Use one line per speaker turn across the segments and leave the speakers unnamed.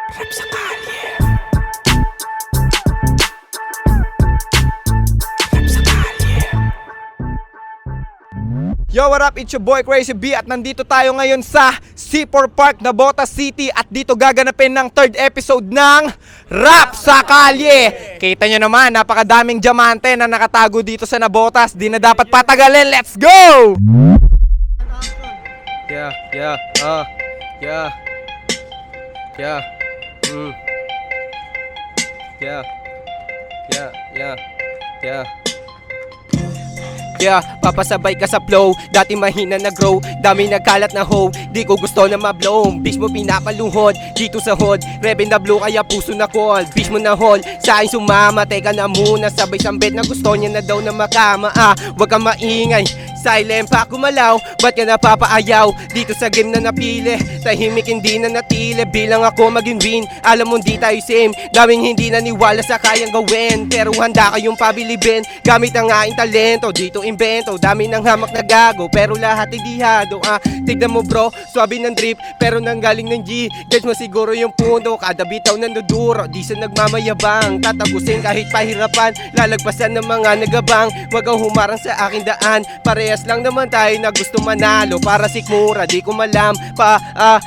Rap sa kalye. Rap sa kalye. Yo, what up? It's your boy Crazy B at nandito tayo ngayon sa C4 Park, Navotas City at dito gaganapin ng third episode ng Rap sa Kalye. Kita nyo naman, napakadaming diamante na nakatago dito sa Navotas. Di na dapat patagalin. Let's go! Yeah. Yeah. Yeah, papasabay ka sa flow. Dati mahina na grow, dami nagkalat na hoe. Di ko gusto na mablow, bitch mo pinapaluhod. Dito sa hood, Reben na blue kaya puso na call. Bitch mo na hol, sa akin sumama. Teka na muna, sabay sambit na gusto niya na daw na makama. Wag kang maingay, silent pa kumalaw. Ba't ka napapaayaw, dito sa game na napili. Tahimik hindi na natili, bilang ako maging win. Alam mo di tayo same, daming hindi naniwala sa kayang gawin. Pero handa kayong pabilibin, gamit ang aking talento. Dito invento, dami ng hamak na gago, pero lahat ay dihado. Tignan mo bro, swabe ng drip, pero nanggaling ng G. Gets mo siguro yung puno, kada bitaw nanduduro. Di sa nagmamayabang, tatagusin kahit pahirapan. Lalagpasan ng mga nagabang, wag kang humarang sa aking daan. Parehas lang naman tayo na gusto manalo. Para sikmura, di ko malam pa,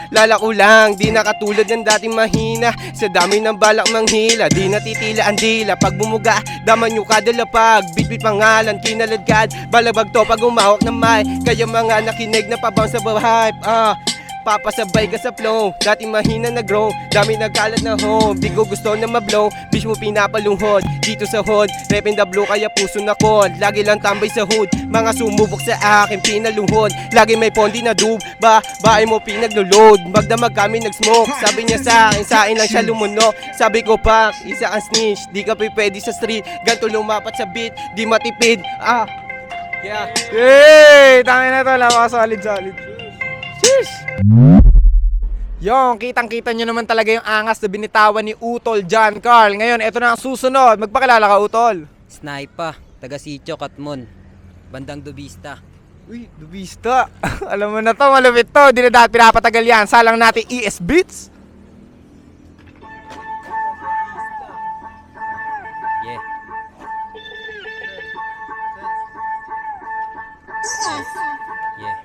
lala ko lang. Di na katulad ng dating mahina, sa dami ng balak manghila. Di natitila ang dila, pag bumuga, daman nyo kadalapag. Bitbit pangalan, kinaladkad, balabag to pag umawak ng mic. Kaya mga nakinig na pabang sa hype, papasabay ka sa flow. Dati mahina na grow, dami nagkalat na home. Di ko gusto na mablow, bitch mo pinapalunghod. Dito sa hood, Reben na blue kaya puso na call. Lagi lang tambay sa hood, mga sumubok sa akin pinalunghod. Lagi may pondi na dub, bahay mo pinaglulod. Magdamag kami nag-smoke, sabi niya sa akin lang siya lumunok. Sabi ko pa, isa kang snitch, di ka pwede sa street. Ganto lumapat sa beat, di matipid. Yeah. Yay! Tangin na to, lawa solid. Sheesh! Yung, kitang-kita nyo naman talaga yung angas na binitawan ni Utol John Carl. Ngayon, eto na ang susunod. Magpakilala ka, Utol.
Sniper, taga Sitio, Katmon, bandang Dubista.
Uy, Dubista. Alam mo na to, malupit to. Di na dahil pinapatagal yan. Salang natin ES Beats.
Yeah. Yeah.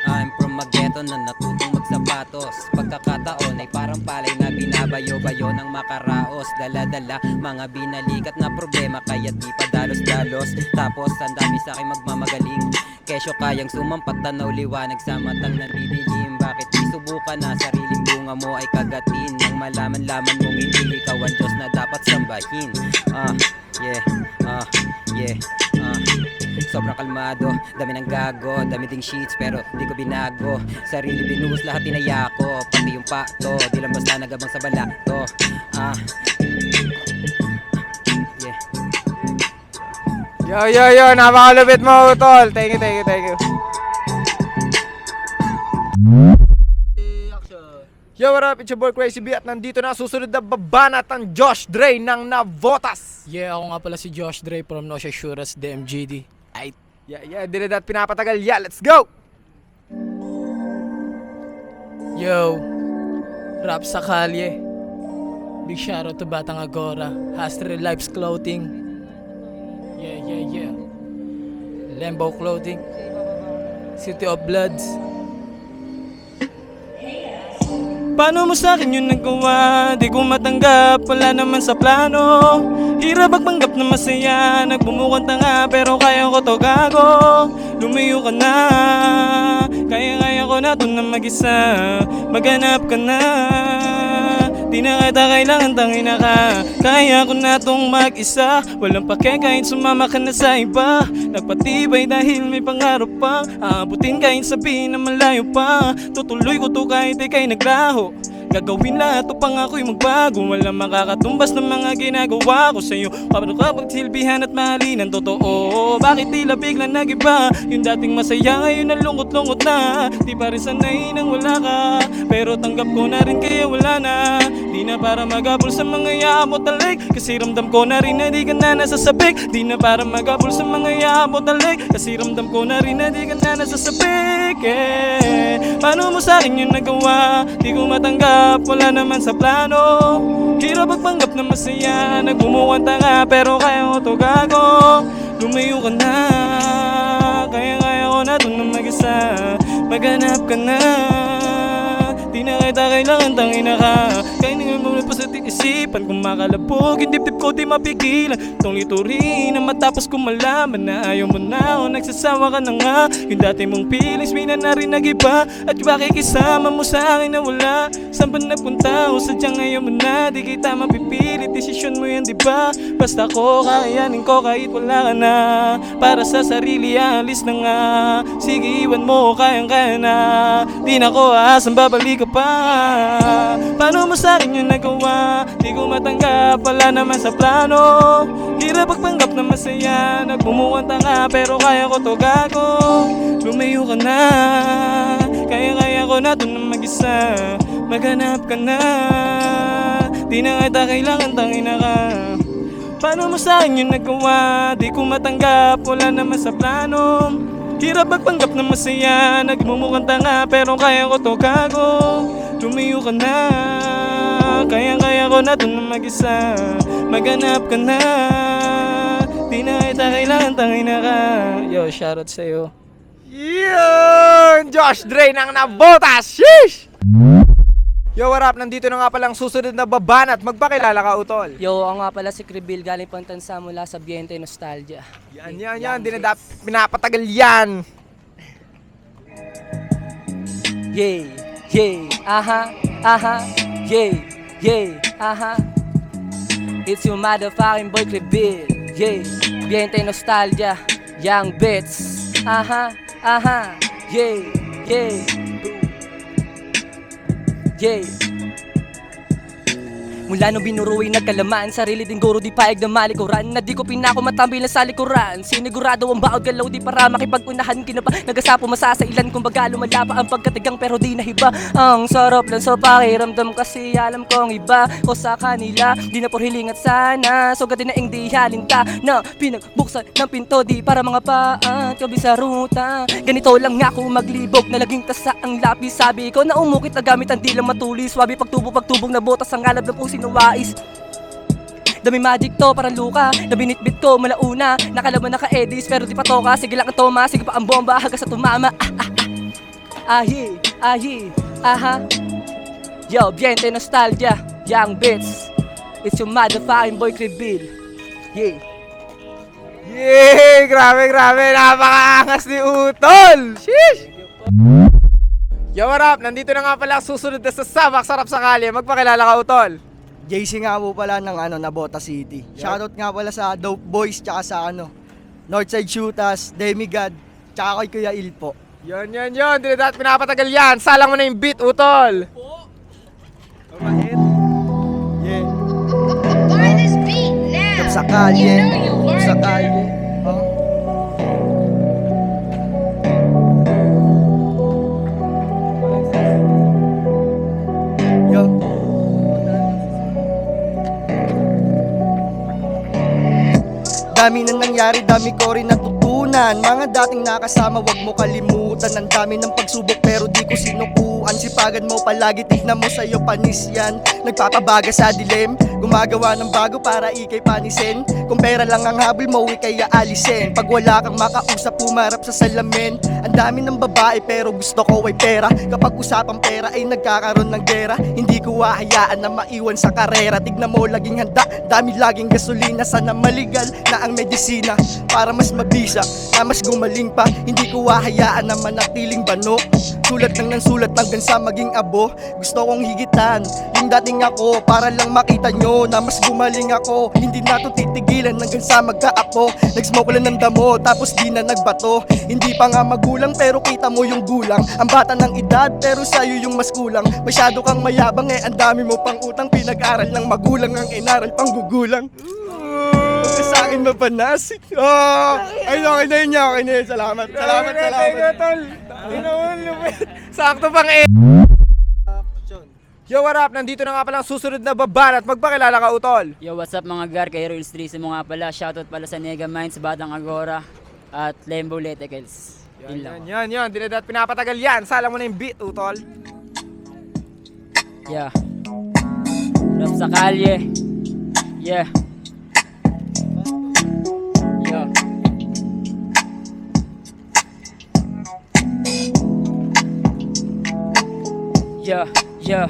I'm from Mageto na natutong magsapatos. Pagkakataon ay parang palay na binabayo-bayo ng makaraos. Dala-dala mga binalikat na problema kaya't di pa dalos-dalos. Tapos ang dami sa akin magmamagaling, kesyo kayang sumampat tanaw liwanag sa matang nandidilim. Bakit di subukan na sariling bunga mo ay kagatin, nang malaman-laman mong hindi ikaw ang Diyos na dapat sambahin. Sobrang kalmado, dami ng gago, dami ding sheets pero di ko binago. Sarili binuhos lahat tinaya ko, pati yung pato, di lang basta nagabang sa balakto.
Yo, napakalupit mo, Utol. Thank you. Yo, what up? It's your boy Crazy B at nandito na susunod na babanat ng Josh Dre ng Navotas.
Yeah, ako nga pala si Josh Dre from Nosha Shuras, DMGD. Ay,
Yeah, di na dahil pinapatagal. Yeah, let's go!
yo, rap sa kalye. Big shoutout to Batang Agora, Hastre Lives Clothing. Yeah. Lembo Clothing, City of Bloods. Paano mo sa akin yun nagawa? Di ko matanggap, wala naman sa plano. Hirap magpanggap na masaya, nagbumukang tanga pero kaya ko to gago. Lumayo ka na, kaya ko na to na mag-isa. Maghanap ka na, di na kita kailangan tangina ka. Kaya ko na tong mag-isa, walang pake kahit sumama ka na sa iba. Nagpatibay dahil may pangarap pa, aabutin kahit sabihin na malayo pa. Tutuloy ko to kahit ika'y naglaho, gagawin lahat upang ako'y magbago. Walang makakatumbas ng mga ginagawa ko sa'yo. Paano ka pagsilbihan at mahalin ang totoo? Bakit tila biglang nag-iba? Yung dating masaya ngayon na lungkot-lungkot na. Di pa rin sanay nang wala ka, pero tanggap ko na rin kaya wala na. Di na para magabol sa mga yaabot talik, kasi ramdam ko na rin na di ka na nasasabik. Di na para magabol sa mga yaabot talik, kasi ramdam ko na rin na di ka na nasasabik. Paano mo sa'kin yung nagawa? Di ko matanggap, wala naman sa plano. Hirap magpanggap na masaya, nagbumukhang tanga pero kaya ko to gago. Lumayo ka na, kaya ko na dun na mag-isa. Maghanap ka na, di na kita kailangan tangina ka. Kaya nga mo pa sa isipan kung makalabog, yung dibdib ko di mapigilan. Itong liturin na matapos kong malaman na ayaw mo na o nagsasawa ka na nga. Yung dati mong feelings may na rin nag-iba. At bakit kisama mo sa akin na wala? Saan ba nagpunta o sadyang ayaw mo na? Di kita mapipilit, desisyon mo yan diba? Basta ko kakayanin ko kahit wala ka na. Para sa sarili alis na nga. Sige iwan mo, kayang-kaya na. Di na ko aasang babalik ka pa. Paano mo sa'kin yung nagawa? Di ko matanggap, wala naman sa plano. Hirap pagpanggap na masaya, nagbumukhang tanga pero kaya ko to gago. Lumayo ka na, kaya ko na dun na mag-isa. Maghanap ka na, di na kita kailangan tangina ka. Paano mo sa'kin yung nagawa? Di ko matanggap, wala naman sa plano. Hirap magpanggap na masaya, nagmumukhang tanga pero kaya ko to gago. Lumayo ka na, kaya ko na dun na mag-isa. Maghanap ka na, di na kita kailangan tangina ka. Yo, shoutout sa'yo.
Yun! Josh Dre ng nabotas! Sheesh! Yo, what up? Nandito na nga palang susunod na babanat. Magpakilala ka, Utol.
Yo, ako nga pala si Kribil, galing pang Tansa mula sa Biente Nostalgia.
Yan. Pinapatagal yan.
Yay, aha, yay, aha. It's your motherfucking boy Kribil. Yay, Biente Nostalgia, Young Bits. Aha, yay. Yeah. Mula nung binuruin nagkalaman, sarili din guro di paig na malikuran. Na di ko pinako matambil na sa likuran. Sinigurado ang baod galaw di para makipag-unahan. Kinapa nagasapo masasailan kumbaga lumala pa ang pagkatigang pero di nahiba. Ang sarap lang sa pakiramdam kasi alam kong iba ko sa kanila. Di na por hiling at sana so gati na ing di halinta na pinagbuksan ng pinto di para mga paat kabi sa ruta. Ganito lang nga ako maglibog na laging tasa ang lapis. Sabi ko na umukit na gamit ang dilang matulis. Swabe pagtubog na botas ang alab ng pusin wais. Dami magic to parang luka. Na binitbit ko malauna. Nakalaman naka-edis pero di pa toka. Sige lang ang toma, sige pa ang bomba hanggang sa tumama. Ahi, aha. Yo, Biente Nostalgia, Young Bits. It's your motherfucking boy Kribil. Yeah.
Yay! Grabe! Napakaangas ni Utol! Sheesh! Yo, what up? Nandito na nga pala susunod na sa Sabak Sarap sa Kalye. Magpakilala ka, Utol.
JC nga po pala ng Nabota City. Shoutout nga pala sa Dope Boys tsaka sa Northside Shooters, Demigod, tsaka kay Kuya Ilpo.
Yan. Di na dapat pinapatagal yan. Salang mo na yung beat, Utol.
Mabait. Yeah.
Learn this beat now.
Dope sa kalye.
You know you
Dope sa
learned
kalye. Yo. Dami na nangyari, dami ko rin natutunan. Mga dating nakasama, wag mo kalimutan. Ang dami ng pagsubok pero di ko sinukuan. Sipagan mo palagi, tignan mo sa'yo panis yan. Nagpapabaga sa dilim, gumagawa ng bago para ikay panisin. Kung pera lang ang habol mo, ikay aalisin. Pag wala kang makausap, pumarap sa salamin. Ang dami ng babae pero gusto ko ay pera. Kapag usapang pera ay nagkakaroon ng gera. Hindi ko hahayaan na maiwan sa karera. Tignan mo laging handa, dami laging gasolina. Sana maligal na ang medisina para mas mabisa, na mas gumaling pa. Hindi ko hahayaan na manatiling bano. Sulat lang ng sulat hanggang sa maging abo. Gusto kong higitan yung dating ako para lang makita nyo na mas gumaling ako. Hindi na to titigilan hanggang sa magkaapo. Nag-smoke lang ng damo tapos di na nagbato. Hindi pa nga magulang pero kita mo yung gulang. Ang bata ng edad pero sa'yo yung mas kulang. Masyado kang mayabang ang dami mo pang utang. Pinag-aral ng magulang ang inaral pang gugulang. Huwag ka sa'kin mapanasik. Ay, okay na yun. Salamat.
Sakto pang Yo, what up? Nandito na nga palang susunod na babanat. Magpakilala ka, Utol.
Yo, what's up mga gar? Kay Rules 3 mo nga pala. Shoutout pala sa Nega Minds, Batang Agora, at Lembo Letekels.
Yun lang.
Yan. Dinadat pinapatagal yan. Salang mo na yung beat, utol.
Yeah. Rap sa kalye. Yeah. Yeah.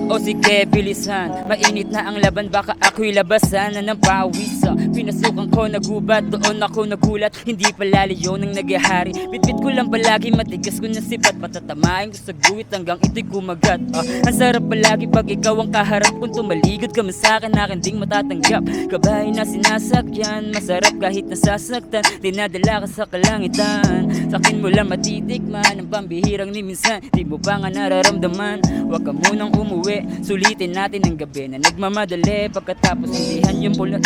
O sige, bilisan. Mainit na ang laban, baka ako'y labasan na ng pawis. Pinasukan ko, nagubat, doon ako nagulat. Hindi pala leon ang naghahari. Bitbit ko lang palagi, matigas ko na sipat. Patatamain ko sa guwit hanggang ito'y kumagat. Ang sarap palagi pag ikaw ang kaharap. Kung tumaligod ka man sa'kin, akin ding matatanggap. Kabahay na sinasakyan, masarap kahit nasasaktan. Dinadala ka sa kalangitan, sa'kin mo lang matitikman. Ang pambihirang ni minsan, di mo pa nga nararamdaman. Huwag ka munang umuwi, sulitin natin ang gabi na nagmamadali. Pagkatapos hindihan yung pulot,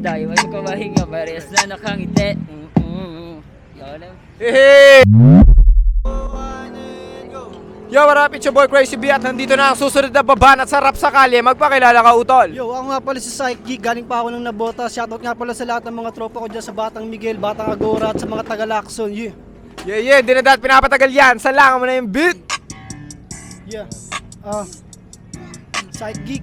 tayo ay kumahinga, parehas na nakangiti.
Hey! Yo, what up? It's your boy Crazy B at nandito na ang susunod na babanat sa rap sa kalye. Magpakilala ka, utol.
Yo, ako nga pala si Psyche, galing pa ako ng Nabota. Shoutout nga pala sa lahat ng mga tropa ko dyan sa Batang Miguel, Batang Agora at sa mga taga-Lacson.
Yeah, dinadat pinapatagal yan. Salangan mo na yung beat.
Yeah. Psyche.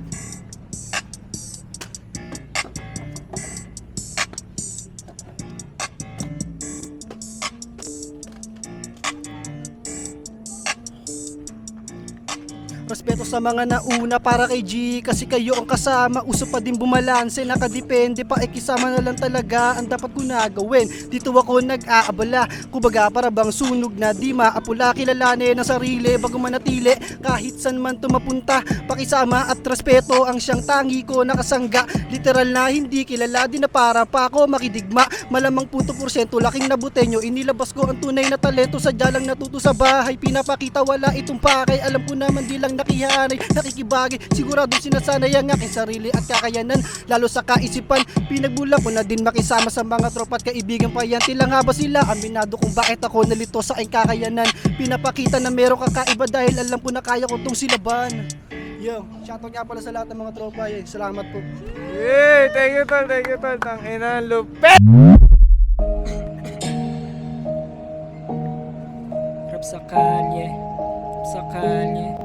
Respeto sa mga nauna para kay G, kasi kayo ang kasama. Uso pa din bumalanse, nakadepende pa, ikisama na lang talaga ang dapat ko na gawin. Dito ako nag-aabala, kubaga para bang sunog na di maapula. Kilalanin ang sarili bago manatili, kahit san man tumapunta. Pakisama at respeto ang siyang tangi ko nakasangga. Literal na hindi kilala, di na para pa ako makidigma. Malamang punto porsyento, laking nabutenyo. Inilabas ko ang tunay na talento, sadya lang natuto sa bahay. Pinapakita wala itong pakay, alam ko naman di lang nakihanay, nakikibagay. Sigurado sinasanay ang aking sarili at kakayanan, lalo sa kaisipan. Pinagbula ko na din makisama sa mga tropa at kaibigan pa yan. Tila nga ba sila aminado kung bakit ako nalito sa aking kakayanan. Pinapakita na meron kakaiba dahil alam ko na kaya ko tong silaban. Yo, shoutout nga pala sa lahat ng mga tropa. Salamat po.
Hey, thank you, tol. Tangina, lupet!
Rap sa kalye. Sa kalye.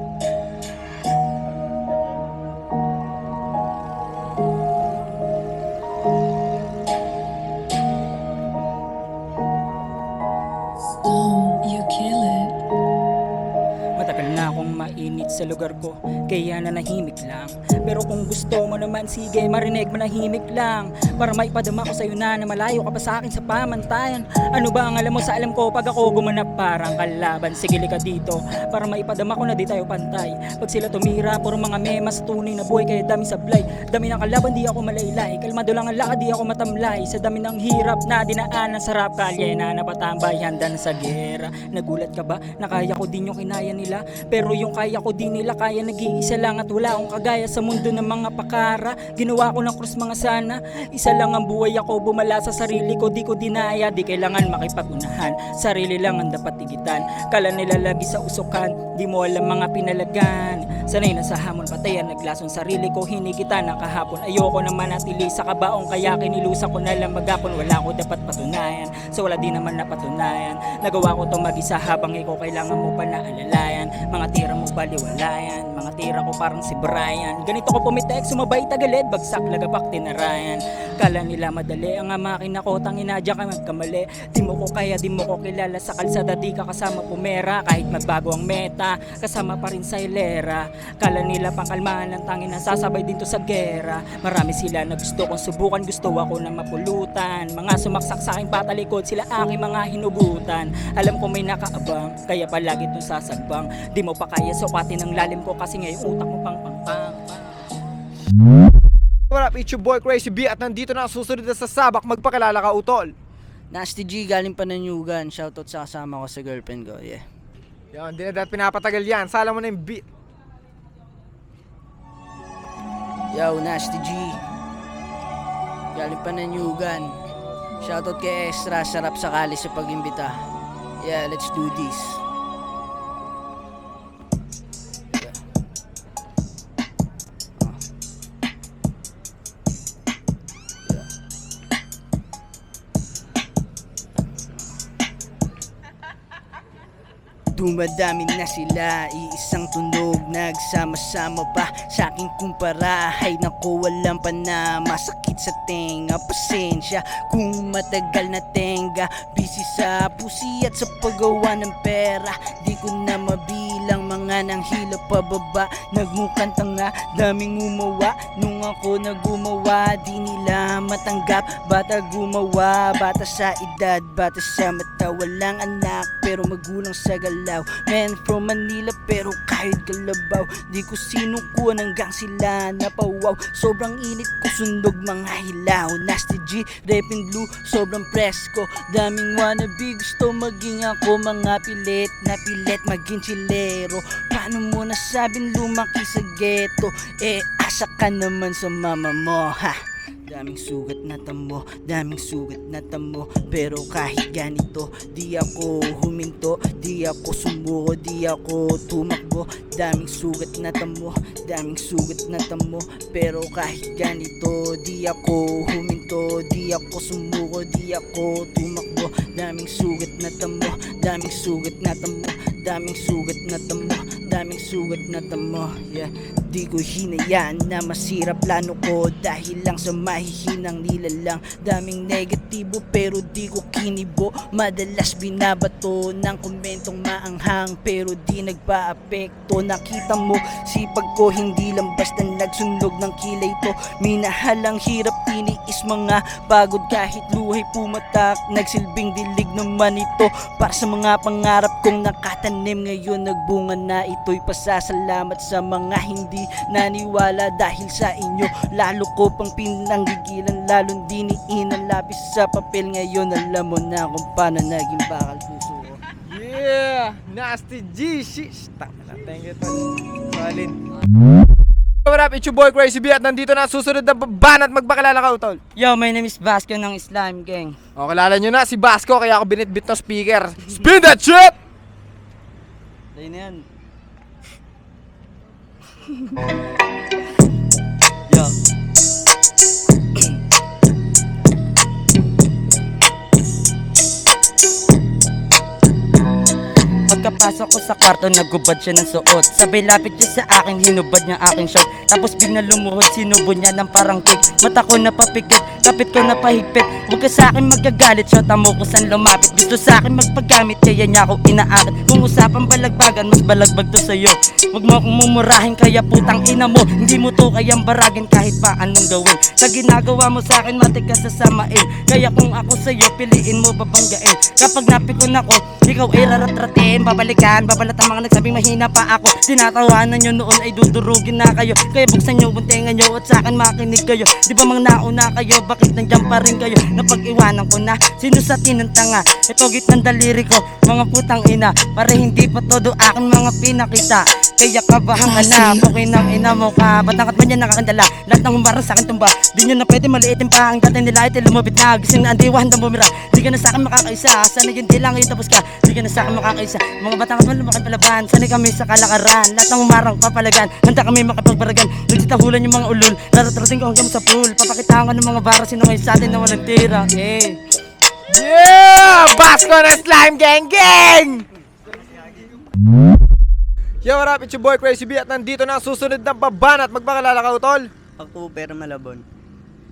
Matagal na akong mainit sa lugar ko, kaya nanahimik lang. Pero kung gusto mo naman, sige, marinig, manahimik lang. Para maipadama ko sa'yo na malayo ka pa sa akin sa pamantayan. Ano ba ang alam mo sa alam ko pag ako gumanap parang kalaban? Sige, lika dito, para maipadama ko na di tayo pantay. Pag sila tumira, puro mga mema sa tunay na buhay, kaya dami sablay. Dami ng kalaban, di ako malaylay. Kalmado lang ang lakad, di ako matamlay. Sa dami ng hirap na dinaanan sa rap kalye na napatambay, handa na sa gera. Nagulat ka ba na kaya ko din yung kinaya nila? Pero yung kaya ko din nila, kaya nag-iisa lang at wala akong kagaya sa mundo ng mga pakara. Ginawa ko ng krus mga sana, isa lang ang buhay ako, bumala sa sarili ko, di ko dinaya. Di kailangan makipagunahan, sarili lang ang dapat tigitan. Kala nila lagi sa usukan, di mo alam mga pinalagan. Sanay na sa hamon patayan, naglason sarili ko, hinigitan ng kahapon. Ayoko na manatili sa kabaong, kaya kinilusa ko na lang magapon. Wala ko dapat patunayan, so wala din naman napatunayan. Nagawa ko to mag-isa habang ikaw kailangan mo pa na alalayan. Mga tira mo baliwalayan, mga tira ko parang si Brian. Ganito ko pumitek, sumabay tagalid, bagsak lagapak tinarayan. Kala nila madali ang makina ko, tanginadya ka magkamali. Di mo ko kaya, di mo ko kilala sa kalsada, di ka kasama pumera. Kahit magbago ang meta, kasama pa rin sa hilera. Kala nila pangkalmahan ng tangin na sasabay dito sa gera. Marami sila na gusto kong subukan, gusto ako na mapulutan. Mga sumaksak sa aking patalikod, sila aking mga hinugutan. Alam ko may nakaabang, kaya palagi itong sasagbang. Di mo pa kaya sukatin ang lalim ko, kasi ngayon utak mo pang.
What up? It's your boy Crazy B at nandito na ang susunod na sa sabak. Magpakilala ka, utol.
Nasty G, galing pa ng Yugan. Shoutout sa kasama ko sa girlfriend ko,
Yan, dinadat pinapatagal yan. Salang mo na yung beat.
Yo, Nasty G, galing pa ng Yugan. Shoutout kay Extra, sarap sa kali sa pag-imbita. Yeah, let's do this. Dumadami na sila, iisang tunog, nagsama-sama pa sa aking kumpara. Ay naku, walang panama, sakit sa tenga, pasensya kung matagal na tenga. Busy sa pusi at sa paggawa ng pera, di ko na mabilang mga nanghila pababa. Nagmukhang tanga, daming gumawa, nung ako nagumawa, di nila matanggap. Bata gumawa, bata sa edad, bata sa mata, walang anak pero magulang sa galaw. Man from Manila pero kahit kalabaw, di ko sinukuhan hanggang sila napawaw. Sobrang init ko, sunog mga hilaw. Nasty G, Repin Blue, sobrang presko. Daming wannabe, gusto maging ako. Mga pilit na pilit maging chilero. Paano mo nasabing lumaki sa ghetto? Eh asa ka naman sa mama mo, ha? Daming sugat na tamo, daming sugat na tamo, pero kahit ganito, di ako huminto, di ako sumuko, di ako tumakbo. Daming sugat na tamo, daming sugat na tamo, pero kahit ganito, di ako huminto, di ako sumuko, di ako tumakbo. Daming sugat na tamo, daming sugat na tamo, daming sugat na tamo, daming sugat na tamo, yeah. Di ko hinayaan na masira plano ko dahil lang sa mahihinang nilalang. Daming negatibo pero di ko kinibo, madalas binabato ng komentong maanghang pero di nagpa-apekto. Nakita mo sipag ko, hindi lang basta nagsunog ng kilay to. Minahalang hirap tiniis mga pagod kahit luhay pumatak, nagsilbing dilig naman ito para sa mga pangarap kong nakatanim. Ngayon nagbunga na, ito'y pasasalamat sa mga hindi naniwala dahil sa inyo. Lalo ko pang pinanggigilan, lalong di niinalapis sa papel. Ngayon alam mo na kung paano naging bakal puso ko.
Yeah! Nasty G! Shish! Tama na, thank you, tol. Solid. What up, it's your boy Crazy B at nandito na ang susunod na baban at magpakilala ka, tol.
Yo, my name is Vasco ng Slime Gang.
O, kilala nyo na si Basco, kaya ako binitbit ng speaker. Spin that shit!
Dahil na yan. Yo. Pagkapasok ko sa kwarto, nagubad siya ng suot. Sabay lapit niya sa akin, hinubad niya aking short. Tapos bigla lumuhod, sinubo niya ng parang cake. Mata ko napapikit, kapit ko napahigpit. Huwag ka sa akin magagalit, shota mo ko saan lumapit. Gusto sa akin magpagamit, kaya niya ako inaakit. Kung usapan balagbagan, mas balagbag to sa'yo. Huwag mo akong mumurahin, kaya putang ina mo. Hindi mo to kayang baragin kahit pa anong gawin. Sa ginagawa mo sa akin, matik ka sasamain. Kaya kung ako sa'yo, piliin mo babanggain. Kapag napikon ako, ikaw ay raratratin. Babalikan, babalat ang mga nagsabing mahina pa ako. Tinatawanan nyo noon ay dudurugin na kayo. Kaya buksan nyo buntengan nyo at sa akin makinig kayo. Di ba mang nauna kayo, bakit nandiyan pa rin kayo? Napag-iwanan ko na, sino sa tinantanga? Ito gitnang daliri ko, mga putang ina. Para hindi pa todo aking mga pinakita. Kaya kabahan ka na, bukin ng ina mo ka. Batangkat man yan nakakandala, lahat ng humarang sa akin tumba. Di nyo na pwede maliitin pa, ang dating nila ay lumabit na. Gising na ang diwa, handang bumira. Di ka na sa akin makakaisa, sana yun di lang yung tapos ka. Di ka na sa akin makakaisa, mga batangkat man lumaking palaban. Sanay kami sa kalakaran, lahat ng humarang papalagan. Handa kami makipagbaragan, nagsitahulan yung mga ulol. Raratrating ko hanggang sa pool, papakitaan ko ng mga bara. Sino ngayon sa atin na walang tira, yeah.
Yeah! Basco na Slime Gang Gang! Yo, what up? It's your boy Crazy B at nandito na ang susunod na baban at magpakilala ka, utol.
Ako pero malabon.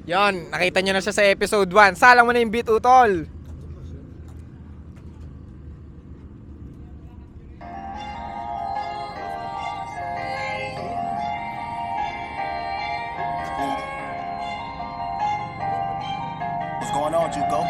Yon, nakita nyo na siya sa episode 1. Salang mo na yung beat, utol.
What's going on, Juco?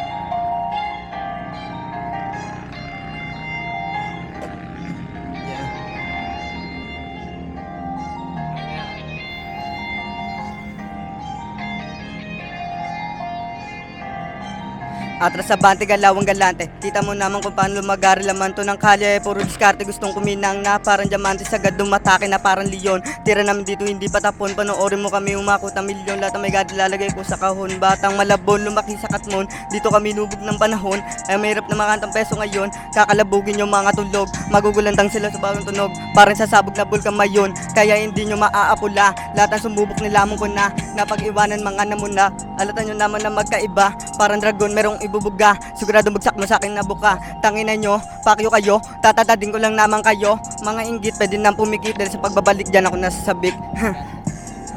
Atras sa bante, galawang galante. Kita mo naman kung paano lumagari laman to ng kalye. Puro diskarte, gustong kuminang na parang diamante. Sagad dumatake na parang leon. Tira namin dito, hindi patapon. Panoorin mo kami umakot ng milyon. Lahat ng may gadi lalagay ko sa kahon. Batang malabon, lumaki sa katmon. Dito kami nubog ng panahon. Ay mahirap na makantang peso ngayon. Kakalabugin yung mga tulog. Magugulandang sila sa bagong tunog. Parang sasabog na bulkan mayon. Kaya hindi nyo maaapula. Lahat ng sumubok nilamon ko na. Napag-iwanan mga namuna. Alatan nyo naman na magkaiba. Parang dragon, merong iba bubuga. Sigurado bagsak mo sa akin na buka. Tanginan nyo, pakyo kayo, tatatadin ko lang naman kayo. Mga inggit, pwede nang pumikit dahil sa pagbabalik dyan ako nasasabik.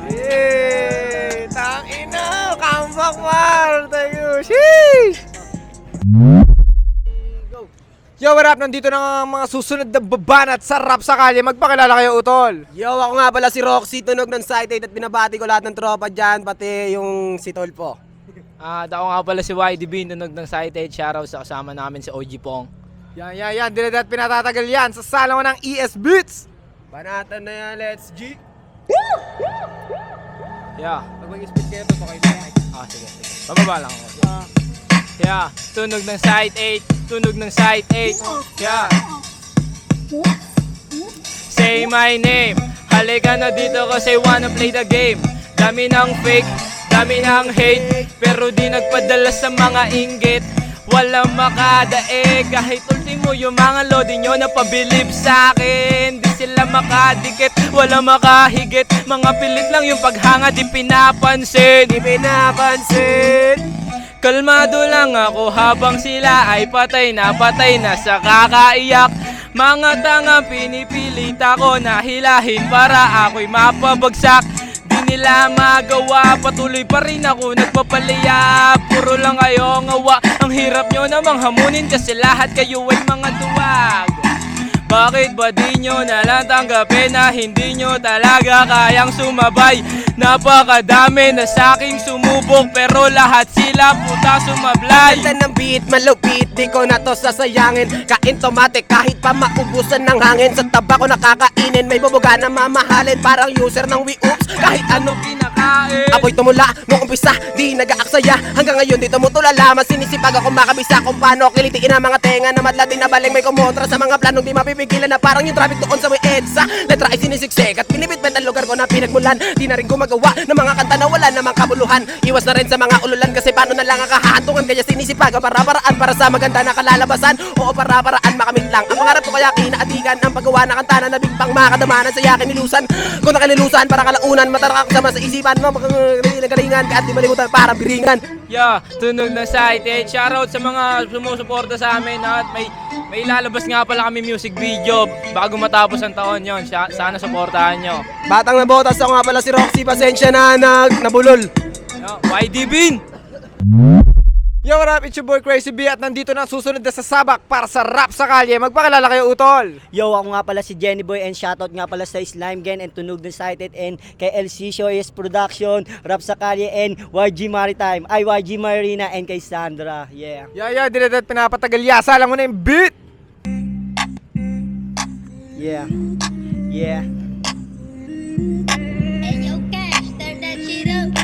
Hey, tangina, comeback war. Thank you. Sheesh. Yo, what up? Nandito na ang mga susunod na babanat sa rap sa kalye. Magpakilala kayo, Utol.
Yo, ako nga pala si Roxy, tunog ng Site 8 at binabati ko lahat ng tropa dyan, pati yung si Tolpo.
Ako nga pala si YDB, tunog ng Site 8. Shoutout sa kasama namin si OG Pong.
Yan. Di na pinatatagal yan. Sasala mo ng ES Beats.
Banatan na yan, let's G.
Yeah.
Pag mag-speed kayo, papakayo na.
Sige. Bababa lang ako. Yeah, tunog ng Site 8, tunog ng Site 8. Yeah. Say my name. Halika na dito kasi wanna play the game. Dami ng fake, dami ng hate, pero di nagpadala sa mga inggit. Walang makadaig, kahit ultimo yung mga lodi nyo na pabilib sa'kin. Di sila makadikit, wala makahigit. Mga pilit lang yung paghanga, di pinapansin.
Di pinapansin.
Kalmado lang ako habang sila ay patay na sa kakaiyak. Mga tangang pinipilit ako na hilahin para ako'y mapabagsak. Di nila magawa, patuloy pa rin ako nagpapalaya. Puro lang kayo ngawa, ang hirap nyo namang hamunin kasi lahat kayo ay mga duwag. Bakit ba di nyo nalang tanggapin na hindi nyo talaga kayang sumabay? Napakadami na saking sumubok pero lahat sila puta sumablay.
Ganda ng beat, malupit, di ko na to sasayangin. Kain tomate kahit pa maubusan ng hangin. Sa taba ko nakakainin, may bubuga na mamahalin. Parang user ng WeOops, kahit ano
Kinakain.
ako'y tumula, nung umpisa, di nag-aaksaya. Hanggang ngayon di tumutulala, mas sinisipag ako makabisa kung paano kilitiin ang mga tenga na madla din na baling may kumontra sa mga planong di mapipigilan na parang yung traffic doon sa may EDSA. Letra ay sinisiksik at pinipit ang lugar ko na pinagmulan. Di na rin gumagawa ng mga kanta na wala namang kabuluhan. Iwas na rin sa mga ululan kasi paano na lang ang kahatungan. Kaya sinisipag ang para-paraan para sa maganda na kalalabasan. Oo, para-paraan makamit lang ang pangarap ko kaya kinaatigan ang paggawa na kanta na nabigbang makadamanan sa yakin nilusan. Kung nakanilusan para kalaunan, matarakak sama sa isipan mo galingan ka at di malimutan para biringan.
Yeah, tunog ng Site 8. Shoutout sa mga sumusuporta sa amin at may lalabas nga pala kami music video bago matapos ang taon yon. Sana suportahan nyo.
Batang nabotas ako nga pala si Roxy, pasensya na nabulol.
YDB!
Yo, what up? It's your boy Crazy B at nandito na ang susunod na sasabak para sa rap sa kalye. Magpakilala kayo, Utol.
Yo, ako nga pala si Jenny Boy and shoutout nga pala sa Slime Gang and Tunog ng Site 8 and kay LC Shoyes Production, Rap sa Kalye and YG Maritime, YG Marina and kay Sandra. Yeah.
Di na pinapatagal. Sala mo na yung beat.
Yeah. Yeah.
Hey, yo, Cash, turn that shit up.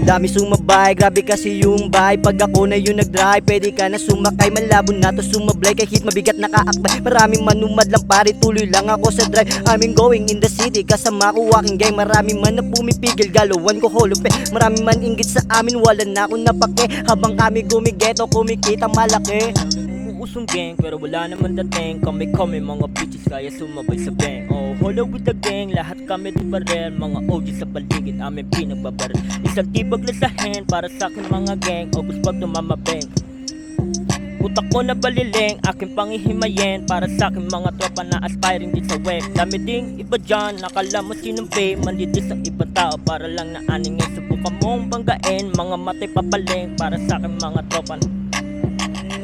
Dami sumabay, grabe kasi yung vibe. Pag ako na yung nag-drive, pwede ka na sumakay. Malabo na to sumablay, kahit mabigat nakaakbay. Maraming manumad lang pare, tuloy lang ako sa drive. I'm going in the city, kasama ko walking gang. Marami man na pumipigil, galawan ko holope. Marami man inggit sa amin, wala na akong napake. Habang kami gumigeto, kumikita malaki. Usong gang, pero wala naman dating. Kami mga bitches, kaya sumabay sa bang. Oh, hello with the gang, lahat kami di barel. Mga OG sa paligid, amin pinagbabaril. Isang tibag lang sa hand, para sa akin mga gang. August pag tumamabeng. Utak ko na baliling, aking pangihimayin. Para sa akin mga tropa na aspiring din sa web. Dami ding iba dyan, nakala mo sinumbi. Mandito sa ibang tao, para lang na aningin. Subukan mong banggain, mga matay papaling. Para sa akin mga tropa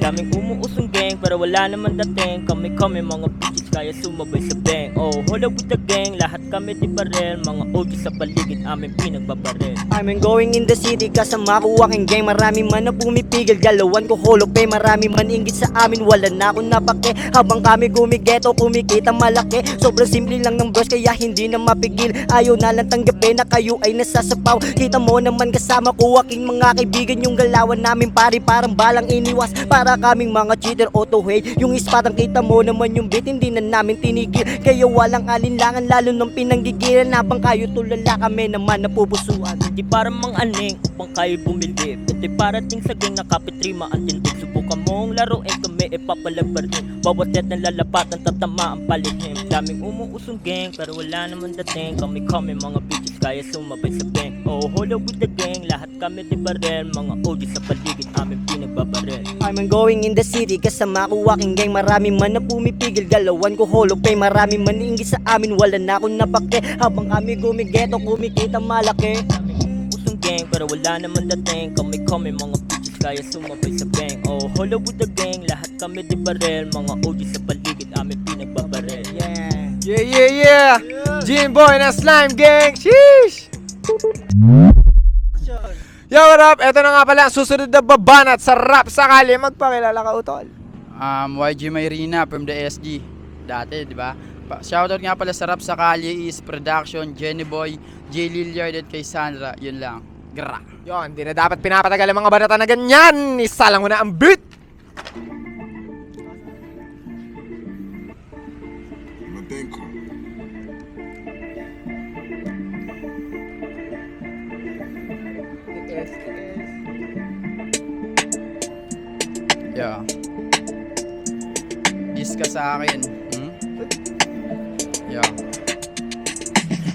daming umuusong gang, pero wala naman dating. Kami mga bitches, kaya sumabay sa bang. Oh, hold up with the gang, lahat kami di barel. Mga OG sa paligid, amin pinagbabaril. I'm going in the city, kasama ko aking gang. Marami man na pumipigil, galawan ko holope. Marami man inggit sa amin, wala na akong napake. Habang kami gumigeto, kumikita malaki. Sobrang simple lang ng bros, kaya hindi na mapigil. Ayaw na lang tanggapin na kayo ay nasasapaw. Kita mo naman kasama ko aking mga kaibigan. Yung galawan namin pare, parang balang iniwas. Para kaming mga cheater auto-hate. Yung ispatang kita mo naman yung beat, hindi na namin tinigil. Kaya walang alinlangan, lalo nung pinanggigilan. Habang kayo tulala, kami naman napupusuan. Hindi para mang aning upang kayo bumilib. Hindi para ting saging nakapitrima ang tindig. Subukan mong laruin kami,
ipapalabar rin. Bawat net na lalapatan tatama ang palihim. Daming umuusong gang pero wala naman dating. Kami mga bitches kaya sumabay sa bang. Oh, hold up with the gang, lahat kami di barel. Mga OG sa paligid amin pinagbabarel.
I'm going in the city kasama ko aking gang. Marami man na pumipigil, galawan ko holo pay. Marami man inggit sa amin, wala na akong napake. Habang kami gumigeto, kumikita malaki.
Usong gang pero wala naman dating. Kami mga bitches kaya sumabay sa bang. Oh, hold up with the gang, lahat kami di barel. Mga OG sa paligid amin pinagbabarel.
Yeah. Jimboy na Slime Gang. Sheesh! Yo, what up? Ito na nga pala ang susunod na babanat sa rap sakali. Magpakilala ka, Utol.
YG Mayrina from the SG. Dati, di ba? Shoutout nga pala sa rap sakali is Production, Jenny Boy, J. Lillard at kay Sandra. Yun lang. Gra.
Yon, di na dapat pinapatagal ang mga banata na ganyan. Isalang mo na ang beat.
Yeah. Dis ka sa akin. Yeah.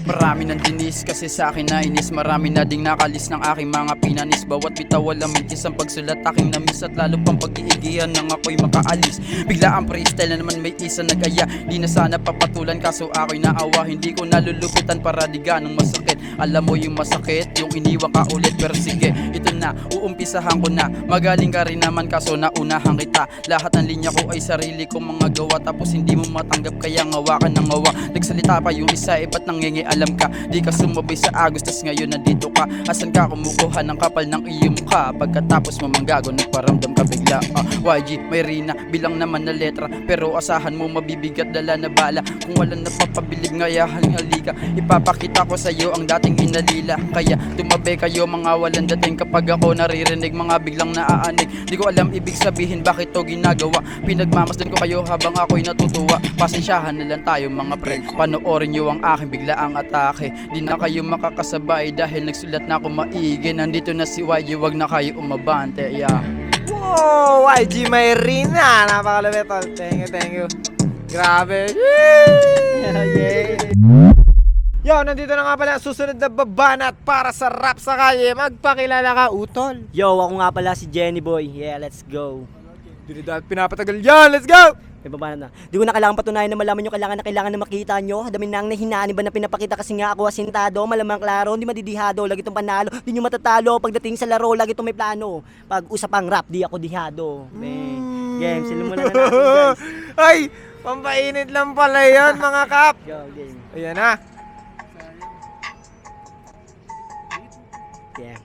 Marami nang dinis kasi sa akin na inis. Marami na ding nakalis ng aking mga pinanis. Bawat bitaw walang mintis ang pagsulat aking namis. At lalo pang pag-iigihan nang ako'y makaalis. Bigla ang freestyle na naman may isa nag-aya. Di na sana papatulan kaso ako'y naawa. Hindi ko nalulupitan para di ganong masakit. Alam mo yung masakit, yung iniwan ka ulit. Pero sige, ito na, uumpisahan ko na. Magaling ka rin naman kaso naunahan kita. Lahat ng linya ko ay sarili kong mga gawa. Tapos hindi mo matanggap kaya ngawa ka ng ngawa. Nagsalita pa yung isa, ba't nangingi alam ka? Di ka sumabay sa agos, tas ngayon nandito ka. Asan ka kumukuha ng kapal ng iyong mukha? Pagkatapos mo manggago, nagparamdam ka bigla. YG, Mayrina, bilang naman na letra. Pero asahan mo mabibigat, dala na bala. Kung walang napapabilib, ngayahan halika. Ipapakita ko sa'yo ang dating inalila. Kaya tumabi kayo mga walang dating. Kapag ako naririnig, mga biglang naaanig. Di ko alam ibig sabihin bakit to ginagawa. Pinagmamasdan ko kayo habang ako'y natutuwa. Pasensyahan na lang tayo mga pre. Panoorin nyo ang aking biglaang atake. Di na kayo makakasabay dahil nagsulat na ako maigi. Nandito na si YG, wag na kayo umabante. Yeah.
Wow, YG Mayrina. Napakalabit, Tol. Thank you. Grabe. Yo, nandito na nga pala ang susunod na babanat para sa rap sa kalye. Magpakilala ka, Utol.
Yo, ako nga pala si Jenny Boy. Yeah, let's go.
Hindi na pinapatagal yan. Let's go!
May baba na. Di ko na kailangan patunayan na malaman nyo, kailangan na makita nyo. Dami na ang nahinaan, iba na pinapakita kasi nga ako asintado. Malamang klaro, hindi madidihado, lagi itong panalo. Di nyo matatalo, pagdating sa laro, lagi itong may plano. Pag usap ang rap, di ako dihado. Game, sila muna na natin guys.
Ay, pampainit lang pala yan mga kap.
Go, game.
Ayan na.
Yeah.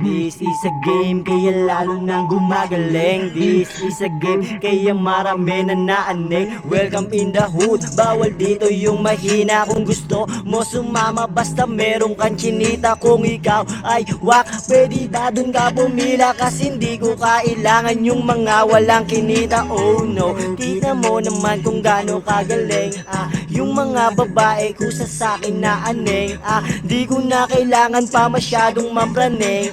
This is a game, kaya lalo nang gumagaling. This is a game, kaya marami na naaning. Welcome in the hood, bawal dito yung mahina. Kung gusto mo sumama, basta meron kang chinita. Kung ikaw ay wak, pwede ba dun ka pumila? Kasi hindi ko kailangan yung mga walang kinita. Oh no, kita mo naman kung gaano kagaling. Yung mga babae ko sa akin na aning. Di ko na kailangan pa masyadong mampraning.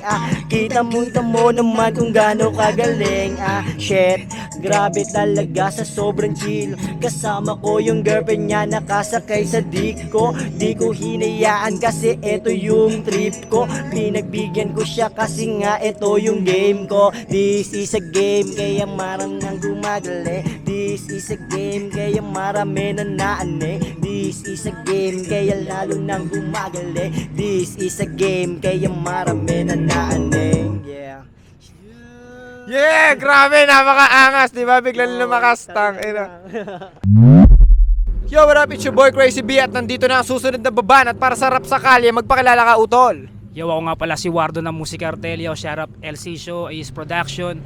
Kita mo naman kung gaano kagaling. Shit, grabe talaga sa sobrang chill. Kasama ko yung girlfriend niya nakasakay sa dick ko. Di ko hinayaan kasi ito yung trip ko. Pinagbigyan ko siya kasi nga ito yung game ko. This is a game, kaya marami nang gumagaling. This is a game, kaya marami na naane. This is a game, kaya lalo nang gumagaling. This is a game, kaya marami na naane. Yeah.
Yeah, grabe, napakaangas, di ba? Biglang lumakas, tangina. Yo, what up? It's your boy Crazy B at nandito na ang susunod na babanat para sa rap sa kalye. Magpakilala ka, Utol.
Yo, ako nga pala si Wardo ng Musika Artelio. Shout out LC Show, Ace Production,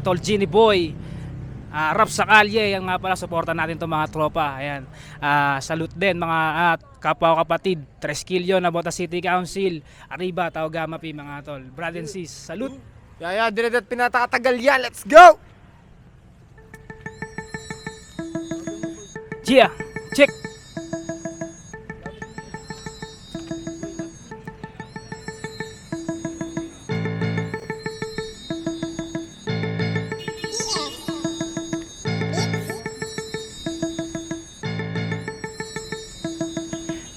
Tol Genie Boy, rap sa kalye. Yan nga pala, supportan natin itong mga tropa. Ayan. Salute din mga kapwa kapatid. Tresquillo, Nabota City Council, Arriba, Taogama P, mga tol. Brad and sis, salute.
Yaya, dinadat pinatatagal yan. Let's go!
Gia, check.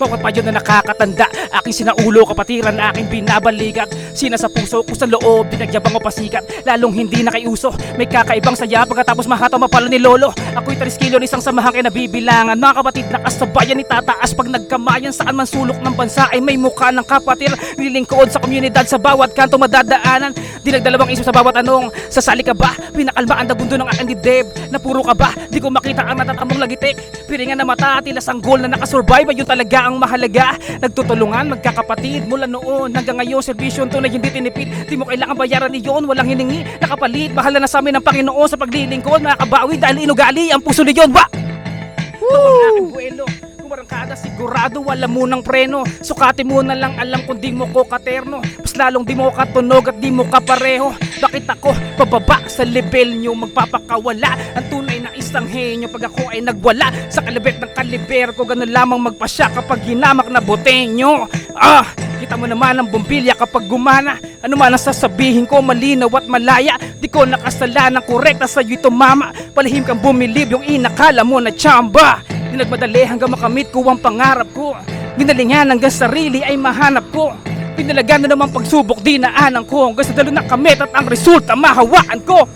Bawat payo na nakakatanda, aking sinaulo, kapatiran na aking binabalikat. Sina sa puso ko sa loob, dinagyabang o pasikat. Lalong hindi nakaiuso, may kakaibang saya pagkatapos mahataw mapalo ni Lolo. Ako'y 3 kilo, isang samahang kay nabibilangan. Mga kapatid na kasabayan, itataas pag nagkamayan. Saan man sulok ng bansa ay may mukha ng kapatir. Nililingkod sa komunidad sa bawat kanto madadaanan. Dinagdalawang isip sa bawat anong, sasali ka ba? Pinakalmaan na bundo ng aking dibdib. Napuro ka ba? Di ko makita ang natatamong lagitik. Piringan na mata, tila sanggol na nakasurvive. Ayun talaga ang mahalaga. Nagtutulungan, magkakapatid mula noon hanggang ngayon. Servisyon to na hindi tinipid. Di mo kailangan bayaran niyon, walang hiningi. Nakapalit, bahala na sa amin ng Panginoon sa paglilingkod. Nakakabawi dahil inugali ang puso niyon. Ba? Ito ang aking buwelo. Kumarangkada sigurado wala mo ng preno. Sukati mo na lang alam kung di mo ko katerno. Mas lalong di mo katunog at di mo kapareho. Bakit ako pababa sa level nyo magpapakawala? Ang tunay na isang henyo pag ako ay nagwala. Sa kalibet ng kaliber ko ganun lamang magpasya kapag hinamak na botenyo. Kita mo naman ang bumbilya kapag gumana. Ano man ang sasabihin ko malinaw at malaya. Di ko nakasalanan korekta sa'yo'y tumama. Palihim kang bumilib yung inakala mo na tsamba. Di nagmadali hanggang makamit ko ang pangarap ko. Ginalingan hanggang sarili ay mahanap ko. Pinalagan na naman pagsubok dinaanan ko. Hanggang sa dalo na kamit at ang resulta mahawaan ko.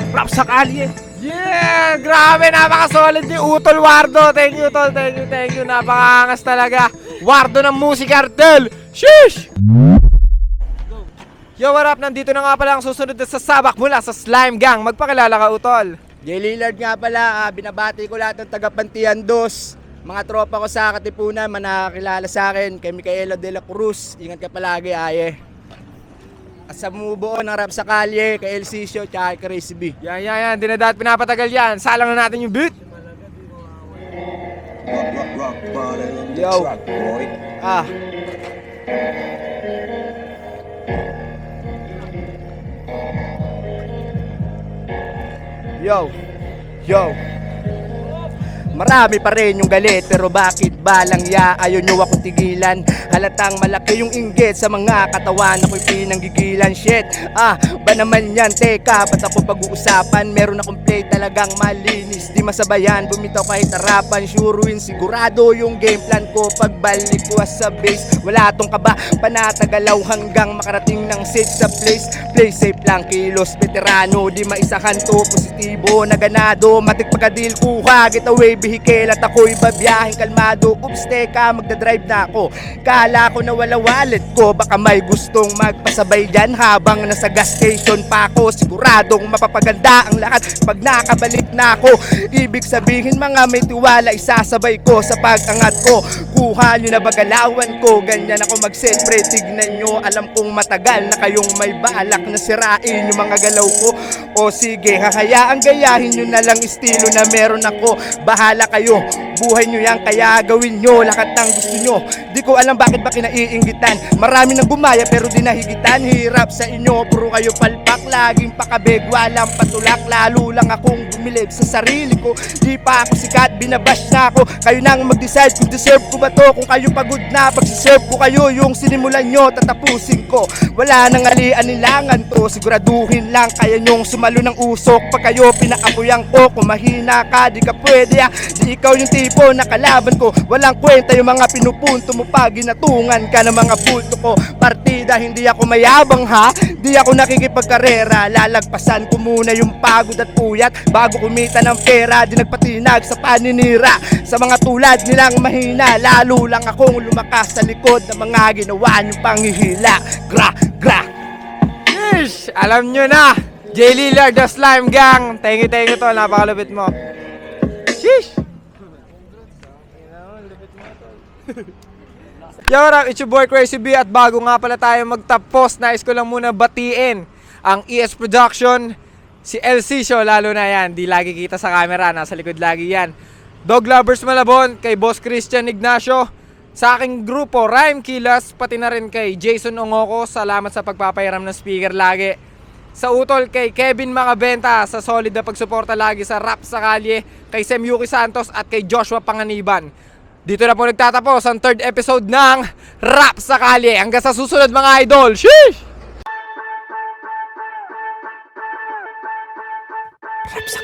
Rap sa kalye.
Yeah! Grabe, napaka-solid ni Utol Wardo. Thank you, Tol. Thank you. Napaka-angas talaga. Wardo ng Music Cartel. Sheesh! Yo, what up? Nandito na nga pala ang susunod na sasabak mula sa Slime Gang. Magpakilala ka, Utol.
Jay Lillard nga pala, binabati ko lahat ng taga-Pantian 2. Mga tropa ko sa Katipunan, manakakilala sa akin, kay Micaela de la Cruz. Ingat ka palagi, aye. At sa mubuo ng Rap sa Kalye, kay El Sisio, tsaka kay Crazy B.
Yan. Dinadat pinapatagal yan. Salang na natin yung beat.
Yo. Yo. Marami pa rin yung galit, pero bakit balang ya? Ayaw nyo ako tigilan. Halatang malaki yung inggit sa mga katawan, ako'y pinanggigilan. Shit, ba naman yan? Teka, ba't ako pag-uusapan? Meron akong play talagang malinis, di masabayan. Bumitaw kahit harapan, sure win. Sigurado yung game plan ko pagbalik ko sa base. Wala tong kaba, panatagalaw hanggang makarating ng safe sa place. Play safe lang, kilos, veterano. Di maisahan to, positibo na ganado. Matik pagkadil, kuha, get away, bihikil at ako'y babiyahing kalmado. Oops, teka, magdadrive na ako. Kala ko na wala wallet ko, baka may gustong magpasabay dyan habang nasa gas station pa ako. Siguradong mapapaganda ang lahat pag nakabalik na ako. Ibig sabihin mga may tiwala, isasabay ko sa pag-angat ko. Kuha nyo na bagalawan ko, ganyan ako mag-set pre. Tignan nyo, alam kong matagal na kayong may balak na sirain yung mga galaw ko. O sige, hahayaan gayahin nyo na lang estilo na meron ako. Bahala kayo, buhay nyo yan, kaya gawin nyo lahat ng gusto nyo. Di ko alam bakit ba kinaiinggitan. Marami nang gumaya pero di nahigitan. Hirap sa inyo, puro kayo palpak. Laging pakabeg, walang patulak. Lalo lang akong bumilib sa sarili ko. Di pa ako sikat, binabash na ako. Kayo nang mag-decide kung deserve ko ba to. Kung kayo pagod na, pagsiserve ko kayo. Yung sinimulan nyo, tatapusin ko. Wala nang ali-anilangan to. Siguraduhin lang kaya nyong sumalo ng usok. Pag kayo pinaapuyan ko, kung mahina ka, di ka pwede. Di ikaw yung tipo na kalaban ko. Walang kwenta yung mga pinupunto mo pa. Ginatungan ka ng mga bulto ko. Partida, hindi ako mayabang ha. Di ako nakikipagkarera. Lalagpasan ko muna yung pagod at puyat bago kumita ng pera. Di nagpatinag sa paninira. Sa mga tulad nilang mahina, lalo lang akong lumakas sa likod ng mga ginawa niyong panghihila. Gra.
Yeesh! Alam nyo na, Jay Lillard, the Slime Gang. Thank you, Tol. Napakalupit mo. Sheesh! Yo, what up? It's your boy Crazy B. At bago nga pala tayo magtapos, nais ko lang muna batiin ang ES Production, si El Sisio, lalo na yan. Di lagi kita sa camera, nasa likod lagi yan. Dog Lovers Malabon, kay Boss Christian Ignacio, sa aking grupo Rhyme Killas, pati na rin kay Jason Ongoko. Salamat sa pagpapairam ng speaker lagi. Sa utol kay Kevin Macabenta, sa solid na pagsuporta lagi sa Rap sa Kalye, kay Sem Yuki Santos at kay Joshua Panganiban. Dito na po nagtatapos ang 3rd episode ng Rap sa Kalye. Hanggang sa susunod mga idol. Sheesh! Rap sa